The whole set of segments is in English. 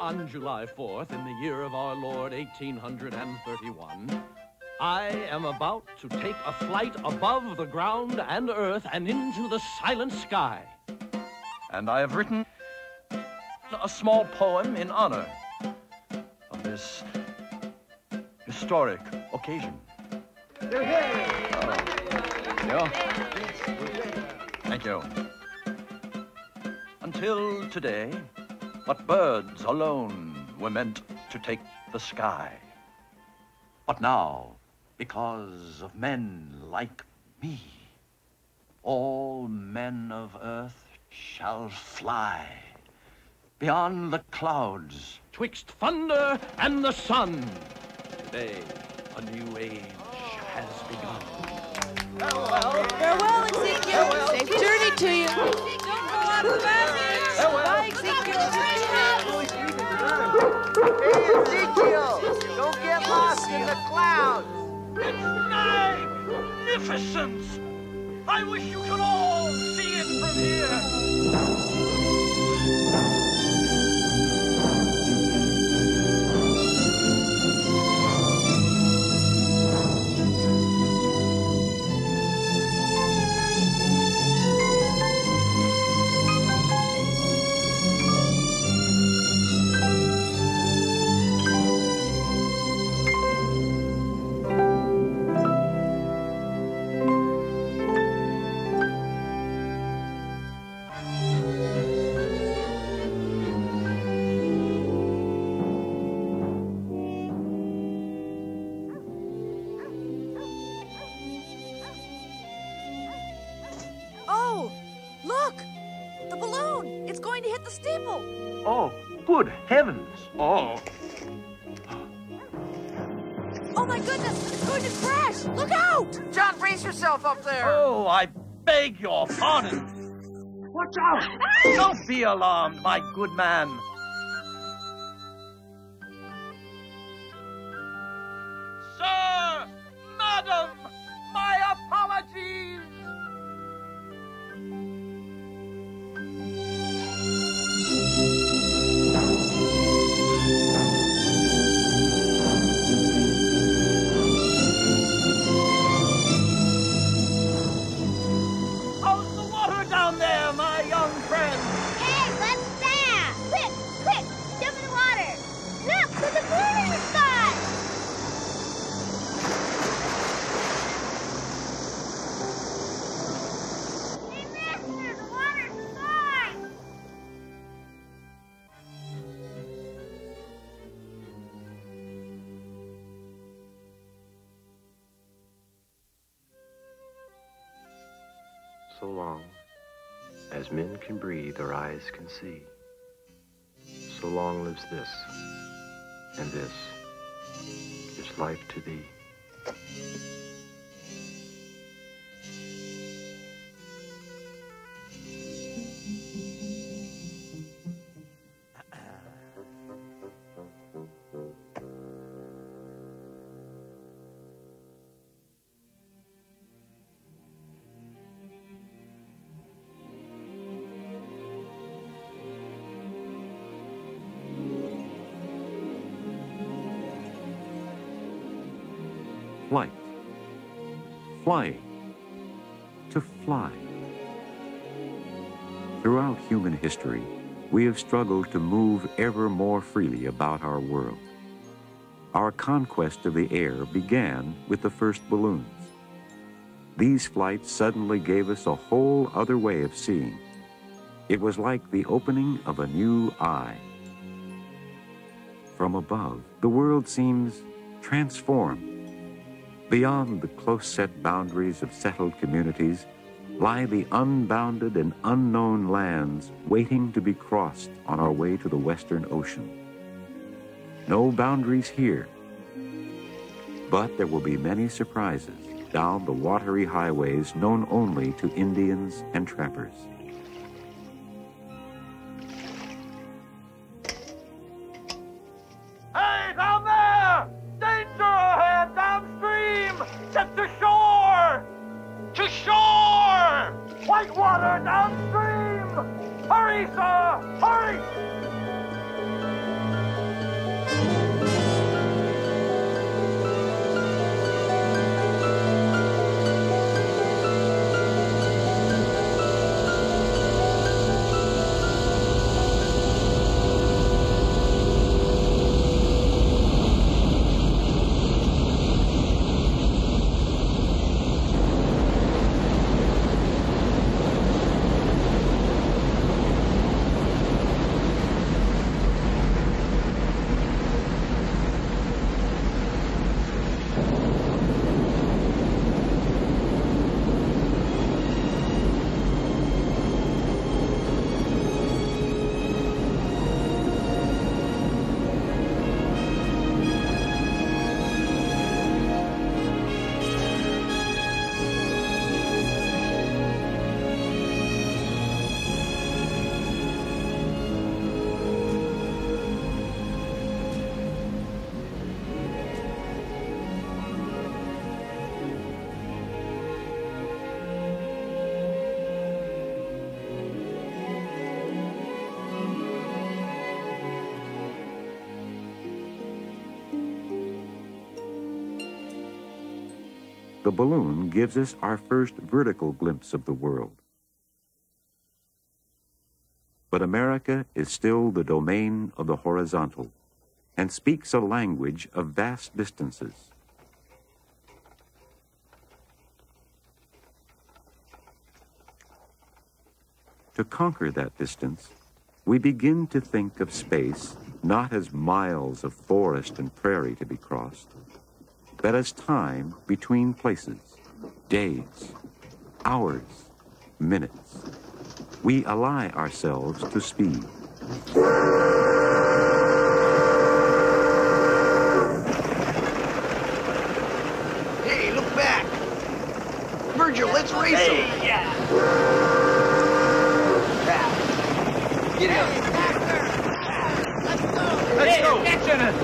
On July 4th, in the year of our Lord 1831, I am about to take a flight above the ground and earth and into the silent sky. And I have written a small poem in honor of this historic occasion. Thank you. Until today, but birds alone were meant to take the sky. But now, because of men like me, all men of earth shall fly beyond the clouds, twixt thunder and the sun. Today, a new age has begun. Farewell, Ezekiel. Safe journey to you. Don't go out of the bathroom. Bye, Ezekiel. Hey, Ezekiel, don't get lost in the clouds. It's magnificent! I wish you could all see it from here. Oh, good heavens. Oh. Oh, my goodness. It's going to crash. Look out. John, brace yourself up there. Oh, I beg your pardon. Watch out. Don't be alarmed, my good man. Sir, madam, my apologies. So long as men can breathe or eyes can see, so long lives this, and this is life to thee. Flight. Flying. To fly. Throughout human history, we have struggled to move ever more freely about our world. Our conquest of the air began with the first balloons. These flights suddenly gave us a whole other way of seeing. It was like the opening of a new eye. From above, the world seems transformed. Beyond the close-set boundaries of settled communities lie the unbounded and unknown lands waiting to be crossed on our way to the Western Ocean. No boundaries here, but there will be many surprises down the watery highways known only to Indians and trappers. Hey, down there! Danger ahead, downstream! Get to shore! To shore! Whitewater, downstream! Hurry, sir! Hurry! the balloon gives us our first vertical glimpse of the world. But America is still the domain of the horizontal and speaks a language of vast distances. To conquer that distance, we begin to think of space not as miles of forest and prairie to be crossed, but as time between places, days, hours, minutes. We ally ourselves to speed. Hey, look back! Virgil, let's race him! Yeah. Get in! Let's go. Let's go! Get in it!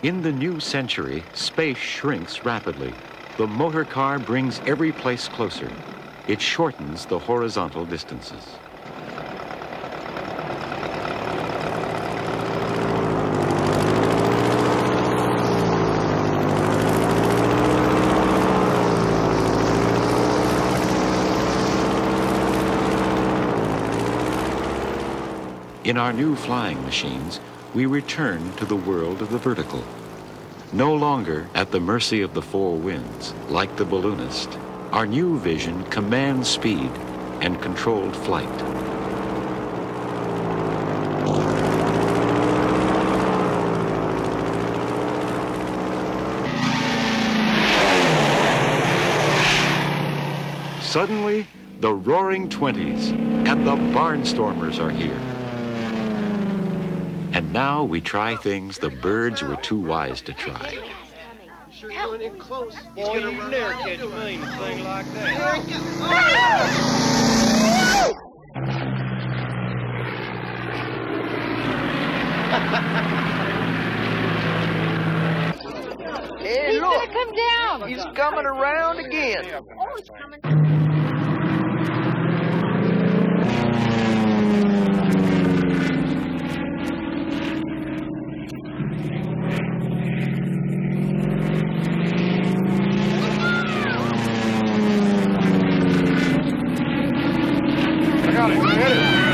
In the new century, space shrinks rapidly. The motor car brings every place closer. It shortens the horizontal distances. In our new flying machines, we return to the world of the vertical. No longer at the mercy of the four winds, like the balloonist, our new vision commands speed and controlled flight. Suddenly, the Roaring Twenties and the Barnstormers are here. And now we try things the birds were too wise to try. Sure going in close. He's Boy, gonna you run never right catch into me in a thing like that. Hey, He's look! gonna come down. He's coming around again. Oh, he's coming. I got it. Hit it.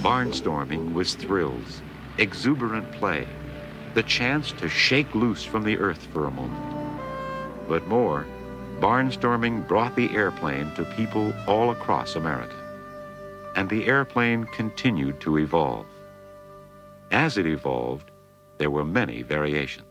Barnstorming was thrills, exuberant play, the chance to shake loose from the earth for a moment. But more, barnstorming brought the airplane to people all across America. And the airplane continued to evolve. As it evolved, there were many variations.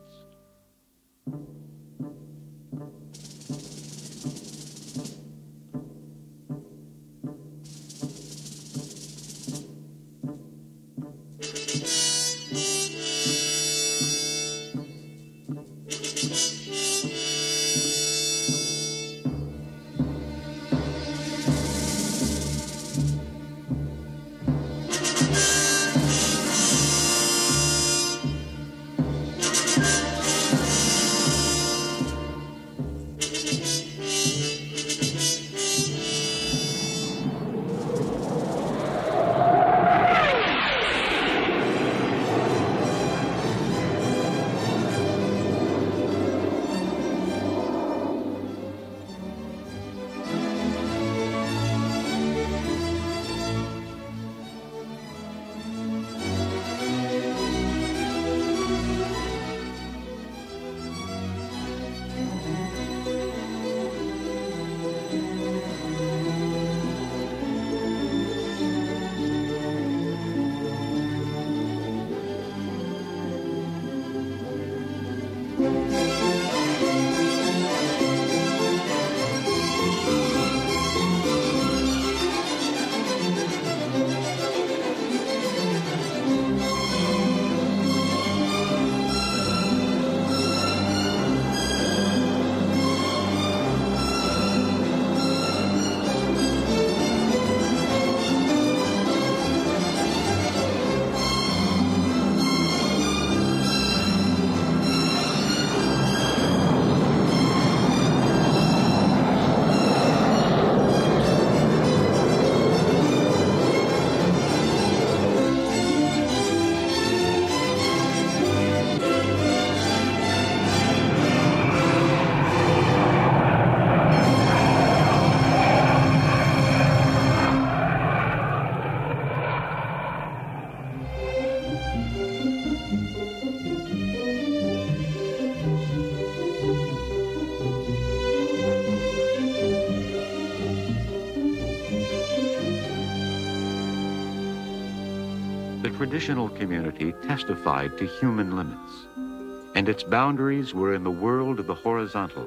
traditional community testified to human limits, and its boundaries were in the world of the horizontal.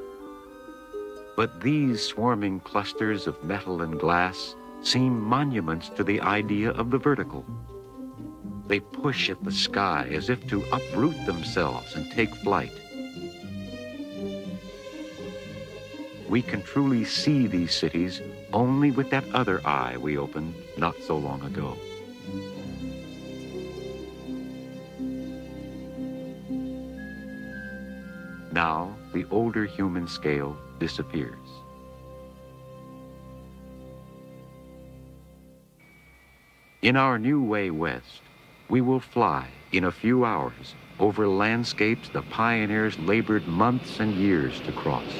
But these swarming clusters of metal and glass seem monuments to the idea of the vertical. They push at the sky as if to uproot themselves and take flight. We can truly see these cities only with that other eye we opened not so long ago. Now, the older human scale disappears. In our new way west, we will fly in a few hours over landscapes the pioneers labored months and years to cross.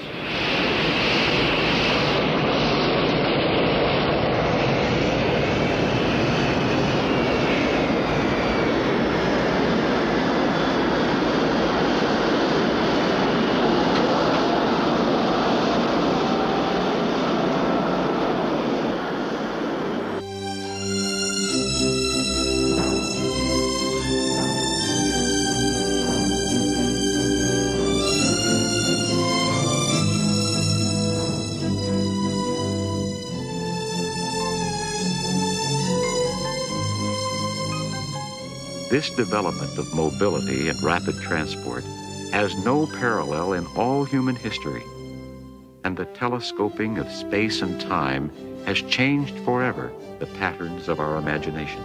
This development of mobility and rapid transport has no parallel in all human history, and the telescoping of space and time has changed forever the patterns of our imagination.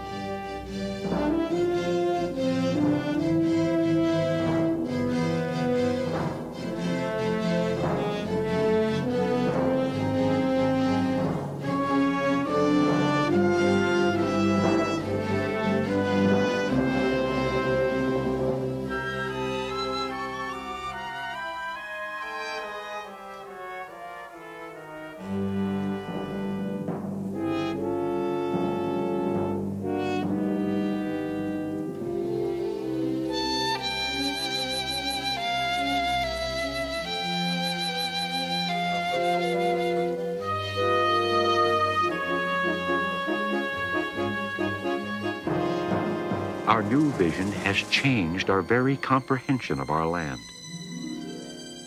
Our new vision has changed our very comprehension of our land.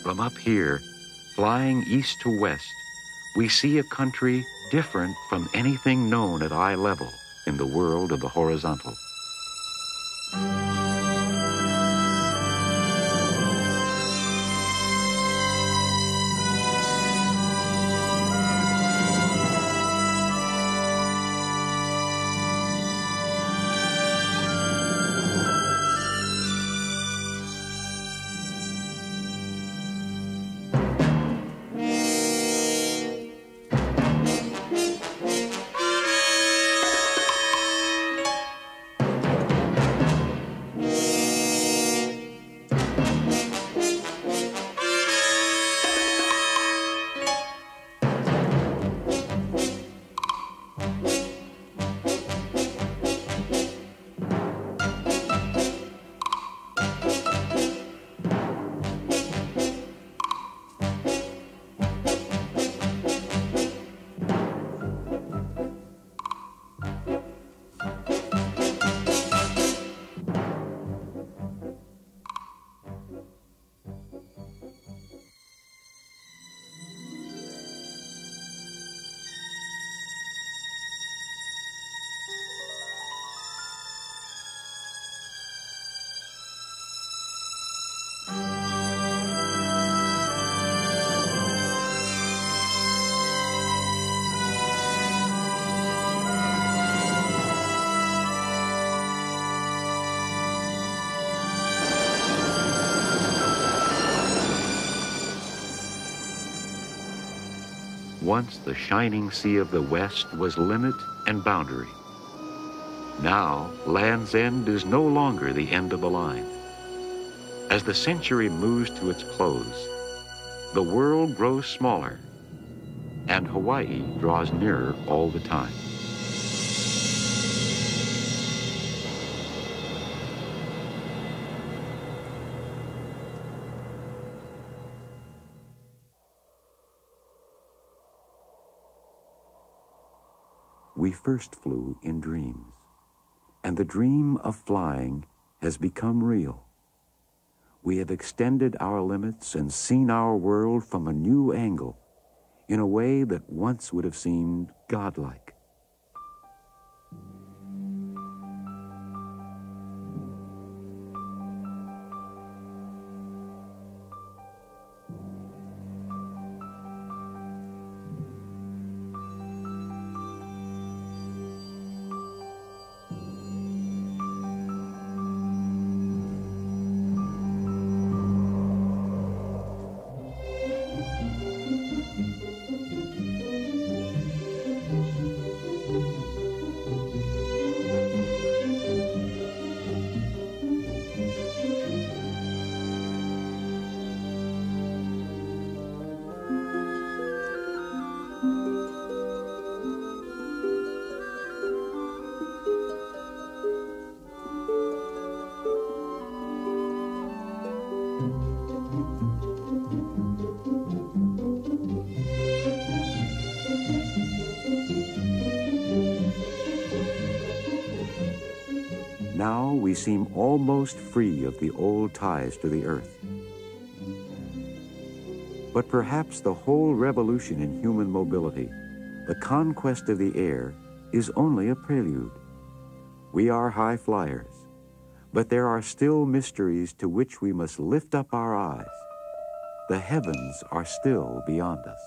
From up here, flying east to west, we see a country different from anything known at eye level in the world of the horizontal. Once the shining sea of the West was limit and boundary. Now, Land's End is no longer the end of the line. As the century moves to its close, the world grows smaller, and Hawaii draws nearer all the time. We first flew in dreams, and the dream of flying has become real. We have extended our limits and seen our world from a new angle, in a way that once would have seemed godlike. Now we seem almost free of the old ties to the earth. But perhaps the whole revolution in human mobility, the conquest of the air, is only a prelude. We are high flyers, but there are still mysteries to which we must lift up our eyes. The heavens are still beyond us.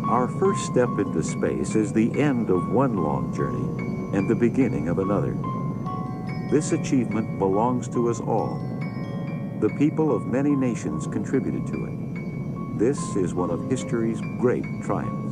Our step into space is the end of one long journey and the beginning of another. This achievement belongs to us all. The people of many nations contributed to it. This is one of history's great triumphs.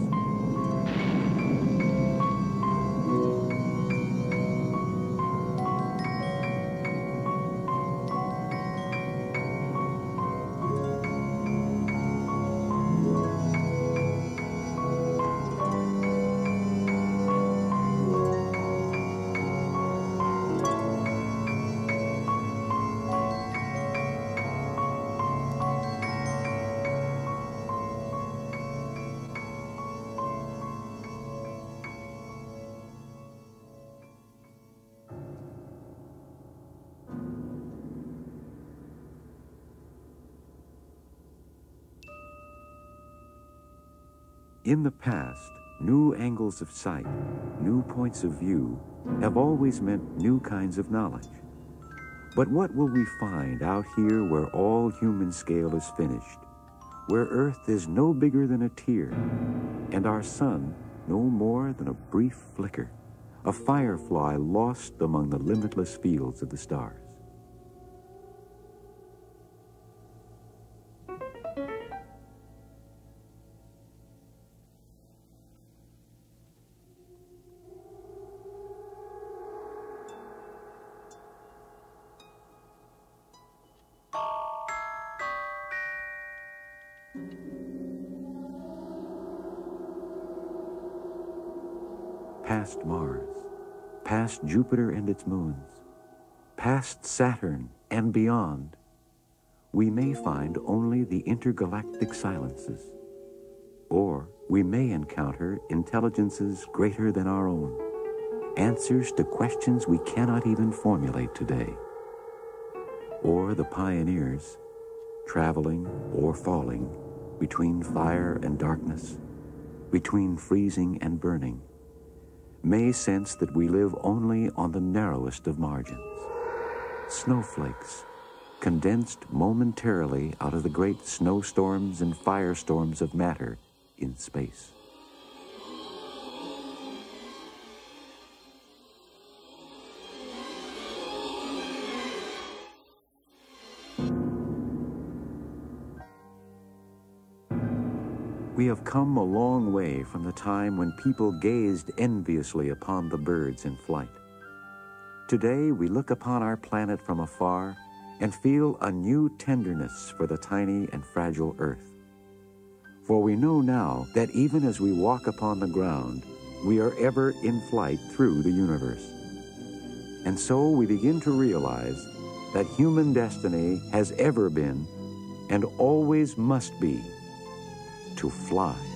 In the past, new angles of sight, new points of view, have always meant new kinds of knowledge. But what will we find out here where all human scale is finished, where Earth is no bigger than a tear, and our sun no more than a brief flicker, a firefly lost among the limitless fields of the stars? Past Mars, past Jupiter and its moons, past Saturn and beyond, we may find only the intergalactic silences, or we may encounter intelligences greater than our own, answers to questions we cannot even formulate today. Or the pioneers, traveling or falling between fire and darkness, between freezing and burning, may sense that we live only on the narrowest of margins. Snowflakes, condensed momentarily out of the great snowstorms and firestorms of matter in space. We have come a long way from the time when people gazed enviously upon the birds in flight. Today, we look upon our planet from afar and feel a new tenderness for the tiny and fragile Earth. For we know now that even as we walk upon the ground, we are ever in flight through the universe. And so we begin to realize that human destiny has ever been and always must be to fly.